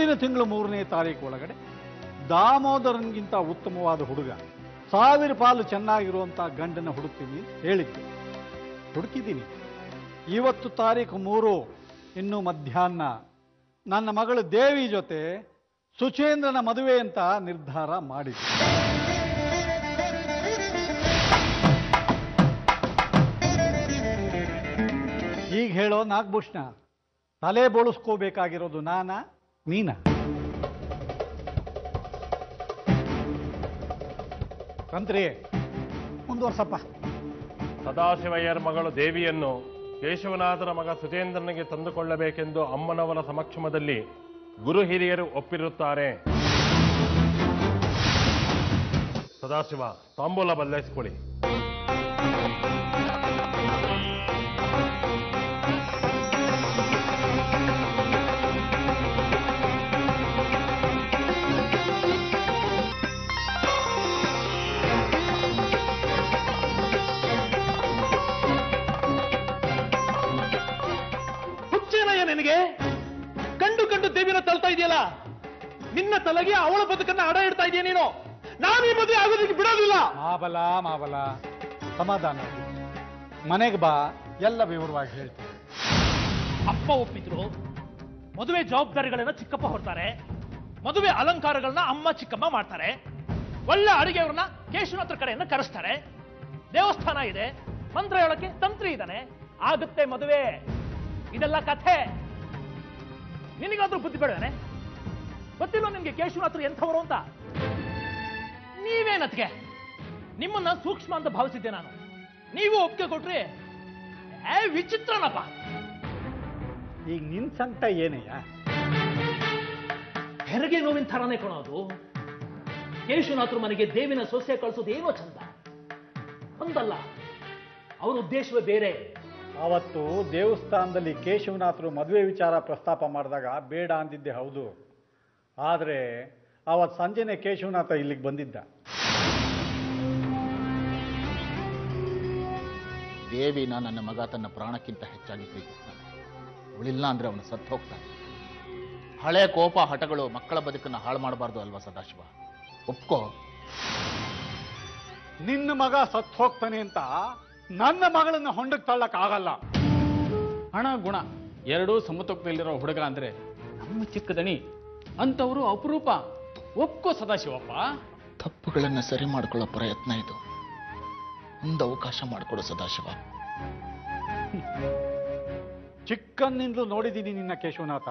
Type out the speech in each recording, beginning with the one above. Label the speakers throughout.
Speaker 1: ಮುಂದಿನ ತಿಂಗಳು 3ನೇ ತಾರೀಕು ಒಳಗಡೆ ದಾಮೋದರನ್ಗಿಂತ ಉತ್ತಮವಾದ ಹುಡುಗ 1000 ಪಾಲು ಚೆನ್ನಾಗಿರುವಂಥ ಗಂಡನ ಹುಡುಕ್ತೀನಿ ಹೇಳಿದ್ದೆ. ಹುಡುಕಿದ್ದೀನಿ. ಇವತ್ತು ತಾರೀಕು 3 ಇನ್ನು ಮಧ್ಯಾಹ್ನ ನನ್ನ ಮಗಳು ದೇವಿ ಜೊತೆ ಸುಚೇಂದ್ರನ ಮದುವೆ ಅಂತ ನಿರ್ಧಾರ ಮಾಡಿದ್ದೆ. ಈಗ ಹೇಳೋ ನಾಗಭೂಷಣ, ತಲೆ ಬೋಳಿಸ್ಕೋಬೇಕಾಗಿರೋದು ನಾನಾ ನೀನಾ? ಕಂತ್ರಿ ಮುಂದುವರ್ಸಪ್ಪ.
Speaker 2: ಸದಾಶಿವಯ್ಯರ ಮಗಳು ದೇವಿಯನ್ನು ಕೇಶವನಾಥನ ಮಗ ಸುಚೇಂದ್ರನಿಗೆ ತಂದುಕೊಳ್ಳಬೇಕೆಂದು ಅಮ್ಮನವರ ಸಮಕ್ಷಮದಲ್ಲಿ ಗುರು ಹಿರಿಯರು ಒಪ್ಪಿರುತ್ತಾರೆ. ಸದಾಶಿವ, ತಾಂಬೂಲ ಬದಲಾಯಿಸಿಕೊಳ್ಳಿ.
Speaker 3: ನಿನಗೆ ಕಂಡು ಕಂಡು ದೇವಿನ ತಳ್ತಾ ಇದೆಯಲ್ಲ, ನಿನ್ನ ತಲೆಗೆ ಅವಳ ಬದುಕನ್ನ ಅಡ ಇಡ್ತಾ ಇದೆಯಾ ನೀನು? ನಾನು ಈ ಮದುವೆ ಆಗೋದಕ್ಕೆ ಬಿಡೋದಿಲ್ಲ.
Speaker 1: ಮಾಬಲ ಸಮಾಧಾನ, ಮನೆಗೆ ಬಾ, ಎಲ್ಲ ವಿವರವಾಗಿ ಹೇಳ್ತೀನಿ.
Speaker 3: ಅಪ್ಪ ಒಪ್ಪಿದ್ರು, ಮದುವೆ ಜವಾಬ್ದಾರಿಗಳನ್ನ ಚಿಕ್ಕಪ್ಪ ಹೊರ್ತಾರೆ, ಮದುವೆ ಅಲಂಕಾರಗಳನ್ನ ಅಮ್ಮ ಚಿಕ್ಕಮ್ಮ ಮಾಡ್ತಾರೆ, ಒಳ್ಳೆ ಅಡುಗೆಯವ್ರನ್ನ ಕೇಶವನಾಥರ ಕಡೆಯನ್ನ ಕರೆಸ್ತಾರೆ, ದೇವಸ್ಥಾನ ಇದೆ, ಮಂತ್ರ ಹೇಳಕ್ಕೆ ತಂತ್ರಿ ಇದ್ದಾನೆ, ಆಗುತ್ತೆ ಮದುವೆ. ಇದೆಲ್ಲ ಕಥೆ. ನಿನಗಾದ್ರೂ ಬುದ್ಧಿ ಬೇಡವೇನೆ? ಗೊತ್ತಿಲ್ಲ ನಿಮ್ಗೆ ಕೇಶವನಾಥರು ಎಂಥವರು ಅಂತ? ನೀವೇನತ್ಗೆ ನಿಮ್ಮನ್ನ ಸೂಕ್ಷ್ಮ ಅಂತ ಭಾವಿಸಿದ್ದೆ ನಾನು. ನೀವು ಒಪ್ಪಿಗೆ ಕೊಟ್ರಿ ವಿಚಿತ್ರನಪ್ಪ.
Speaker 1: ಈಗ ನಿನ್ ಸಂಕಟ ಏನಯ್ಯ?
Speaker 3: ಹೆರಿಗೆ ನೋವಿನ ಥರನೇ ಕಾಣೋದು. ಕೇಶವನಾಥರು ಮನೆಗೆ ದೇವಿನ ಸೊಸೆ ಕಳಿಸೋದು ಏನೋ ಚಂದ ಒಂದಲ್ಲ, ಅವರ ಉದ್ದೇಶವೇ ಬೇರೆ.
Speaker 1: ಅವತ್ತು ದೇವಸ್ಥಾನದಲ್ಲಿ ಕೇಶವನಾಥರು ಮದುವೆ ವಿಚಾರ ಪ್ರಸ್ತಾಪ ಮಾಡಿದಾಗ ಬೇಡ ಅಂದಿದ್ದೆ ಹೌದು, ಆದರೆ ಅವತ್ತು ಸಂಜೆನೆ ಕೇಶವನಾಥ ಇಲ್ಲಿಗೆ ಬಂದಿದ್ದ.
Speaker 4: ದೇವಿನ ನನ್ನ ಮಗ ತನ್ನ ಪ್ರಾಣಕ್ಕಿಂತ ಹೆಚ್ಚಾಗಿ ಪ್ರೀತಿಸ್ತಾನೆ. ಅವಳಿಲ್ಲ ಅಂದ್ರೆ ಅವನು ಸತ್ತು ಹೋಗ್ತಾನೆ. ಹಳೆ ಕೋಪ ಹಠಗಳು ಮಕ್ಕಳ ಬದುಕನ್ನು ಹಾಳು ಮಾಡಬಾರ್ದು ಅಲ್ವಾ ಸದಾಶಿವ? ಒಪ್ಕೋ.
Speaker 1: ನಿನ್ನ ಮಗ ಸತ್ತು ಹೋಗ್ತಾನೆ ಅಂತ ನನ್ನ ಮಗಳನ್ನ ಹೊಂಡಕ್ಕೆ ತಳ್ಳಕ್ ಆಗಲ್ಲ.
Speaker 5: ಹಣ ಗುಣ ಎರಡೂ ಸಮತೋಕ್ತದಲ್ಲಿರೋ ಹುಡುಗ ಅಂದ್ರೆ ನಮ್ಮ ಚಿಕ್ಕದಣಿ ಅಂತವರು ಅಪರೂಪ. ಒಪ್ಕೋ ಸದಾಶಿವಪ್ಪ.
Speaker 4: ತಪ್ಪುಗಳನ್ನು ಸರಿ ಮಾಡ್ಕೊಳ್ಳೋ ಪ್ರಯತ್ನ ಇದು. ಒಂದು ಅವಕಾಶ ಮಾಡಿಕೊಡು ಸದಾಶಿವ.
Speaker 1: ಚಿಕ್ಕನ್ನಿಂದಲೂ ನೋಡಿದ್ದೀನಿ ನಿನ್ನ ಕೇಶವನಾಥ,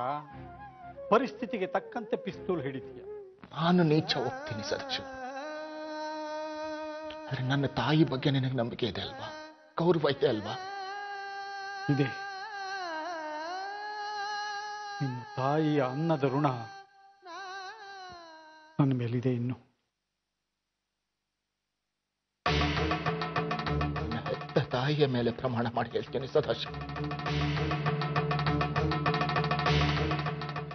Speaker 1: ಪರಿಸ್ಥಿತಿಗೆ ತಕ್ಕಂತೆ ಪಿಸ್ತೂಲ್ ಹಿಡಿತೀಯ.
Speaker 4: ನಾನು ನೀಚ ಹೋಗ್ತೀನಿ ಸದಾಶಿವ, ಆದ್ರೆ ನನ್ನ ತಾಯಿ ಬಗ್ಗೆ ನಿನಗೆ ನಂಬಿಕೆ ಇದೆ ಅಲ್ವಾ? ಗೌರವ ಇದೆ ಅಲ್ವಾ?
Speaker 1: ಇದೆ. ನಿನ್ನ ತಾಯಿಯ ಅನ್ನದ ಋಣ ನನ್ನ ಮೇಲಿದೆ. ಇನ್ನು
Speaker 4: ಹೆತ್ತ ತಾಯಿಯ ಮೇಲೆ ಪ್ರಮಾಣ ಮಾಡಿ ಹೇಳ್ತೇನೆ ಸದಾಶಿವ.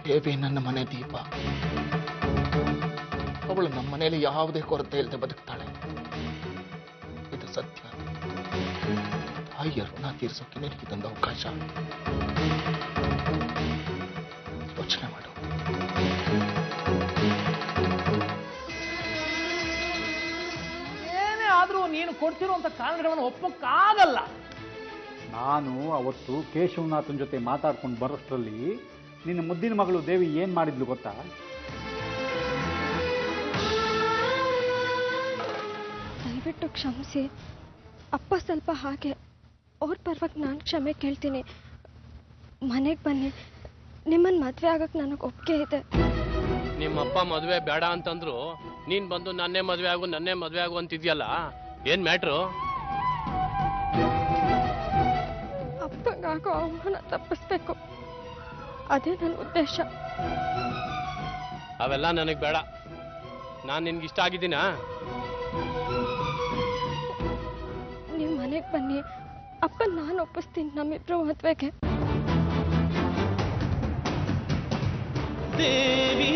Speaker 4: ದೇವಿ ನನ್ನ ಮನೆ ದೀಪ. ಅವಳು ನಮ್ಮ ಮನೆಯಲ್ಲಿ ಯಾವುದೇ ಕೊರತೆ ಇಲ್ಲದೆ ಬದುಕ್ತಾಳೆ. ಇದು ಸತ್ಯ. ತಾಯಿಯ ಋಣ ತೀರಿಸೋಕೆ ನಿನಗೆ ತಂದ ಅವಕಾಶ. ಯೋಚನೆ ಮಾಡು.
Speaker 3: ಏನೇ ಆದ್ರೂ ನೀನು ಕೊಡ್ತಿರುವಂತ ಕಾರಣಗಳನ್ನು ಒಪ್ಪಕ್ಕಾಗಲ್ಲ.
Speaker 1: ನಾನು ಅವತ್ತು ಕೇಶವನಾಥನ ಜೊತೆ ಮಾತಾಡ್ಕೊಂಡು ಬರೋಷ್ಟರಲ್ಲಿ ನಿನ್ನ ಮುದ್ದಿನ ಮಗಳು ದೇವಿ ಏನ್ ಮಾಡಿದ್ಲು ಗೊತ್ತಾ?
Speaker 6: ದಯವಿಟ್ಟು ಕ್ಷಮಿಸಿ ಅಪ್ಪ, ಸ್ವಲ್ಪ ಹಾಗೆ ಅವ್ರ ಪರವಾಗಿ ನಾನು ಕ್ಷಮೆ ಕೇಳ್ತೀನಿ. ಮನೆಗೆ ಬನ್ನಿ, ನಿಮ್ಮನ್ನು ಮದುವೆ ಆಗಕ್ಕೆ ನನಗೆ ಒಪ್ಪಿಗೆ ಇದೆ.
Speaker 7: ನಿಮ್ಮಪ್ಪ ಮದುವೆ ಬೇಡ ಅಂತಂದ್ರು ನೀನ್ ಬಂದು ನನ್ನೇ ಮದುವೆ ಆಗು ಅಂತಿದ್ಯಲ್ಲ, ಏನ್ ಮ್ಯಾಟ್ರು?
Speaker 6: ಅಪ್ಪಗಾಗೋ ಅವಮಾನ ತಪ್ಪಿಸ್ಬೇಕು, ಅದೇ ನನ್ನ ಉದ್ದೇಶ.
Speaker 7: ಅವೆಲ್ಲ ನನಗೆ ಬೇಡ. ನಾನು ನಿನ್ಗೆ ಇಷ್ಟ ಆಗಿದ್ದೀನಾ?
Speaker 6: ನೀವು ಮನೆಗೆ ಬನ್ನಿ, ಅಪ್ಪ ನಾನು ಒಪ್ಪಿಸ್ತೀನಿ ನಮ್ಮಿಬ್ರು ಮದುವೆಗೆ.
Speaker 3: ದೇವಿ